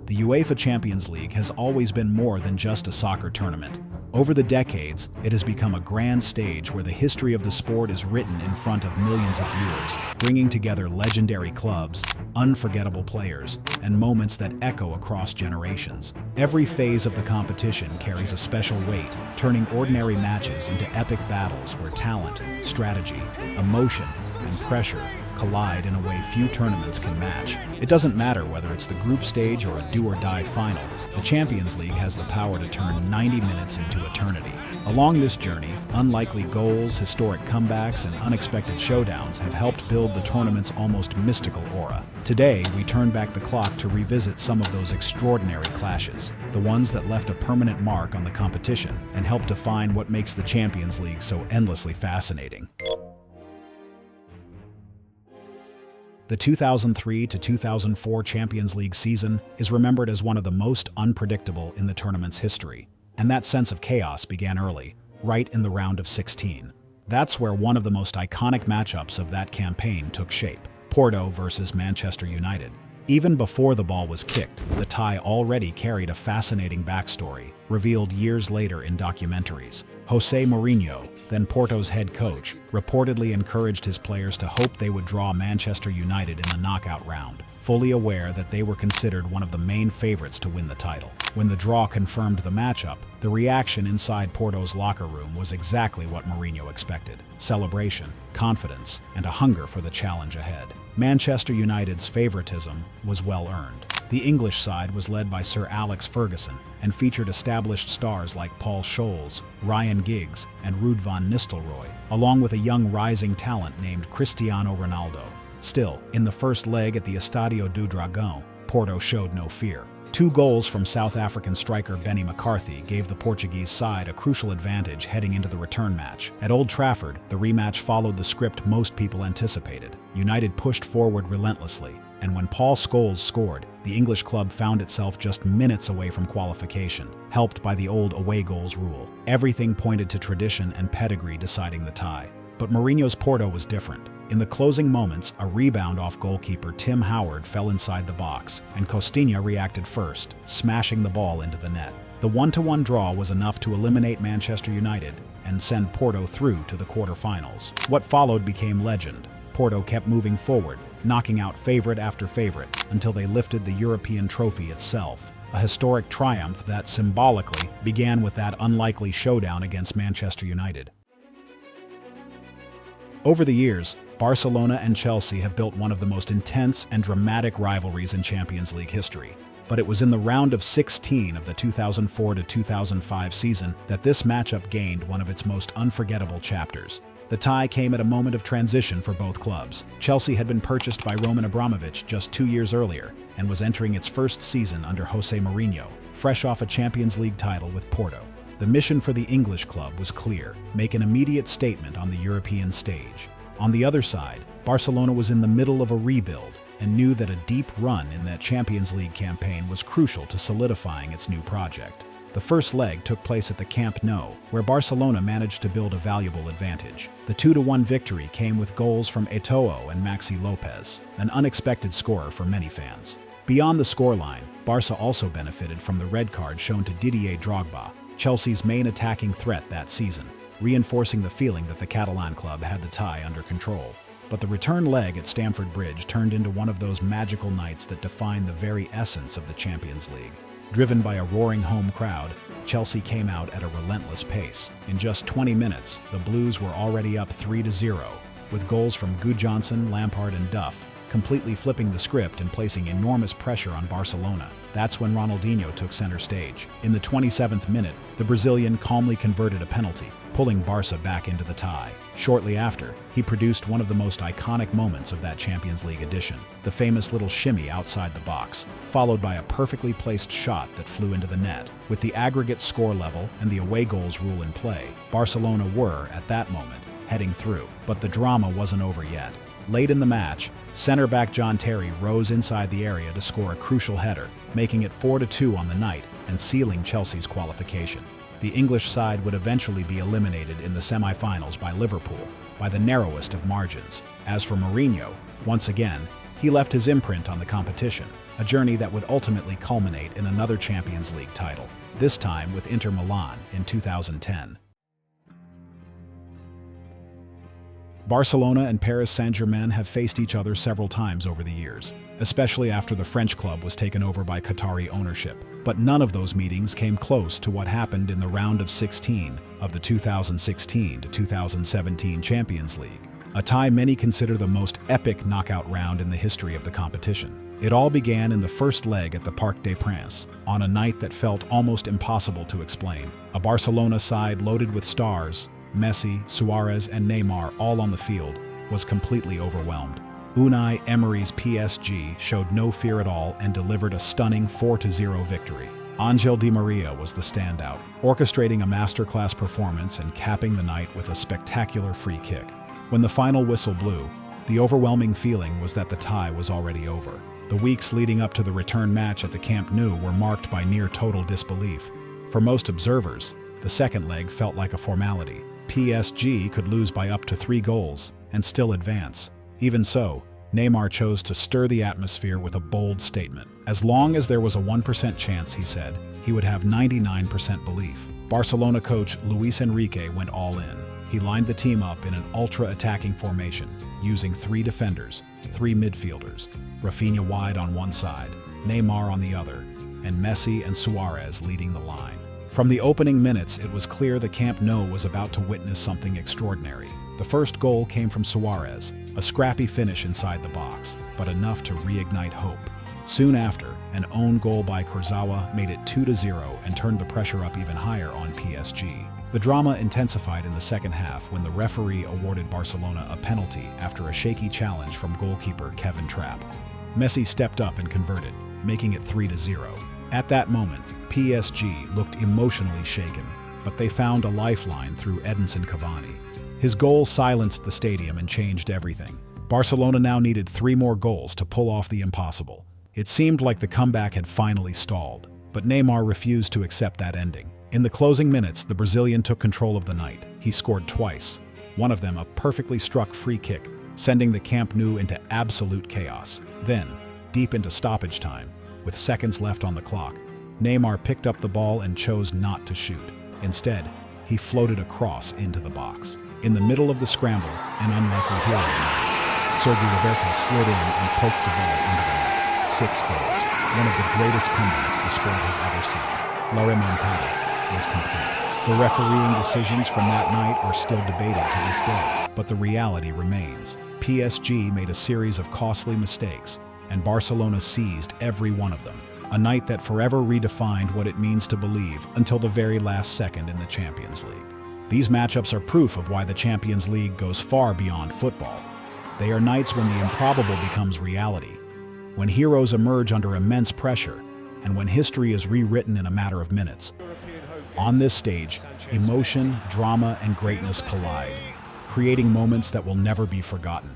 The UEFA Champions League has always been more than just a soccer tournament. Over the decades, it has become a grand stage where the history of the sport is written in front of millions of viewers, bringing together legendary clubs, unforgettable players, and moments that echo across generations. Every phase of the competition carries a special weight, turning ordinary matches into epic battles where talent, strategy, emotion, and pressure collide in a way few tournaments can match. It doesn't matter whether it's the group stage or a do-or-die final, the Champions League has the power to turn 90 minutes into eternity. Along this journey, unlikely goals, historic comebacks, and unexpected showdowns have helped build the tournament's almost mystical aura. Today, we turn back the clock to revisit some of those extraordinary clashes, the ones that left a permanent mark on the competition and helped define what makes the Champions League so endlessly fascinating. The 2003 to 2004 Champions League season is remembered as one of the most unpredictable in the tournament's history, and that sense of chaos began early, right in the round of 16. That's where one of the most iconic matchups of that campaign took shape: Porto versus Manchester United. Even before the ball was kicked, the tie already carried a fascinating backstory, revealed years later in documentaries. José Mourinho, then Porto's head coach, reportedly encouraged his players to hope they would draw Manchester United in the knockout round, fully aware that they were considered one of the main favorites to win the title. When the draw confirmed the matchup, the reaction inside Porto's locker room was exactly what Mourinho expected: celebration, confidence, and a hunger for the challenge ahead. Manchester United's favoritism was well earned. The English side was led by Sir Alex Ferguson and featured established stars like Paul Scholes, Ryan Giggs, and Ruud van Nistelrooy, along with a young rising talent named Cristiano Ronaldo. Still, in the first leg at the Estádio do Dragão, Porto showed no fear. 2 goals from South African striker Benny McCarthy gave the Portuguese side a crucial advantage heading into the return match. At Old Trafford, the rematch followed the script most people anticipated. United pushed forward relentlessly, and when Paul Scholes scored, the English club found itself just minutes away from qualification, helped by the old away goals rule. Everything pointed to tradition and pedigree deciding the tie. But Mourinho's Porto was different. In the closing moments, a rebound off goalkeeper Tim Howard fell inside the box, and Costinha reacted first, smashing the ball into the net. The 1-1 draw was enough to eliminate Manchester United and send Porto through to the quarterfinals. What followed became legend. Porto kept moving forward, knocking out favorite after favorite, until they lifted the European trophy itself. A historic triumph that symbolically began with that unlikely showdown against Manchester United. Over the years, Barcelona and Chelsea have built one of the most intense and dramatic rivalries in Champions League history. But it was in the round of 16 of the 2004 to 2005 season that this matchup gained one of its most unforgettable chapters. The tie came at a moment of transition for both clubs. Chelsea had been purchased by Roman Abramovich just 2 years earlier and was entering its first season under José Mourinho, fresh off a Champions League title with Porto. The mission for the English club was clear: make an immediate statement on the European stage. On the other side, Barcelona was in the middle of a rebuild and knew that a deep run in that Champions League campaign was crucial to solidifying its new project. The first leg took place at the Camp Nou, where Barcelona managed to build a valuable advantage. The 2-1 victory came with goals from Eto'o and Maxi Lopez, an unexpected scorer for many fans. Beyond the scoreline, Barca also benefited from the red card shown to Didier Drogba, Chelsea's main attacking threat that season, reinforcing the feeling that the Catalan club had the tie under control. But the return leg at Stamford Bridge turned into one of those magical nights that define the very essence of the Champions League. Driven by a roaring home crowd, Chelsea came out at a relentless pace. In just 20 minutes, the Blues were already up 3-0, with goals from Gudjohnsen, Lampard, and Duff, completely flipping the script and placing enormous pressure on Barcelona. That's when Ronaldinho took center stage. In the 27th minute, the Brazilian calmly converted a penalty, pulling Barca back into the tie. Shortly after, he produced one of the most iconic moments of that Champions League edition, the famous little shimmy outside the box, followed by a perfectly placed shot that flew into the net. With the aggregate score level and the away goals rule in play, Barcelona were, at that moment, heading through. But the drama wasn't over yet. Late in the match, center-back John Terry rose inside the area to score a crucial header, making it 4-2 on the night and sealing Chelsea's qualification. The English side would eventually be eliminated in the semi-finals by Liverpool, by the narrowest of margins. As for Mourinho, once again, he left his imprint on the competition. a journey that would ultimately culminate in another Champions League title, this time with Inter Milan in 2010. Barcelona and Paris Saint-Germain have faced each other several times over the years, especially after the French club was taken over by Qatari ownership. But none of those meetings came close to what happened in the round of 16 of the 2016 to 2017 Champions League, a tie many consider the most epic knockout round in the history of the competition. It all began in the first leg at the Parc des Princes, on a night that felt almost impossible to explain. A Barcelona side loaded with stars, Messi, Suarez, and Neymar all on the field, was completely overwhelmed. Unai Emery's PSG showed no fear at all and delivered a stunning 4-0 victory. Angel Di Maria was the standout, orchestrating a masterclass performance and capping the night with a spectacular free kick. When the final whistle blew, the overwhelming feeling was that the tie was already over. The weeks leading up to the return match at the Camp Nou were marked by near total disbelief. For most observers, the second leg felt like a formality. PSG could lose by up to 3 goals and still advance. Even so, Neymar chose to stir the atmosphere with a bold statement. As long as there was a 1% chance, he said, he would have 99% belief. Barcelona coach Luis Enrique went all in. He lined the team up in an ultra-attacking formation, using 3 defenders, 3 midfielders, Rafinha wide on one side, Neymar on the other, and Messi and Suarez leading the line. From the opening minutes, it was clear the Camp Nou was about to witness something extraordinary. The first goal came from Suarez, a scrappy finish inside the box, but enough to reignite hope. Soon after, an own goal by Kurzawa made it 2-0 and turned the pressure up even higher on PSG. The drama intensified in the second half when the referee awarded Barcelona a penalty after a shaky challenge from goalkeeper Kevin Trapp. Messi stepped up and converted, making it 3-0. At that moment, PSG looked emotionally shaken, but they found a lifeline through Edinson Cavani. His goal silenced the stadium and changed everything. Barcelona now needed 3 more goals to pull off the impossible. It seemed like the comeback had finally stalled, but Neymar refused to accept that ending. In the closing minutes, the Brazilian took control of the night. He scored twice, one of them a perfectly struck free kick, sending the Camp Nou into absolute chaos. Then, deep into stoppage time, with seconds left on the clock, Neymar picked up the ball and chose not to shoot. Instead, he floated across into the box. In the middle of the scramble, an unlikely hero, Sergio Roberto slid in and poked the ball into the net. 6 goals, one of the greatest comebacks the sport has ever seen. La Remontada was complete. The refereeing decisions from that night are still debated to this day, but the reality remains. PSG made a series of costly mistakes, and Barcelona seized every one of them. A night that forever redefined what it means to believe until the very last second in the Champions League. These matchups are proof of why the Champions League goes far beyond football. They are nights when the improbable becomes reality, when heroes emerge under immense pressure, and when history is rewritten in a matter of minutes. On this stage, emotion, drama, and greatness collide, creating moments that will never be forgotten.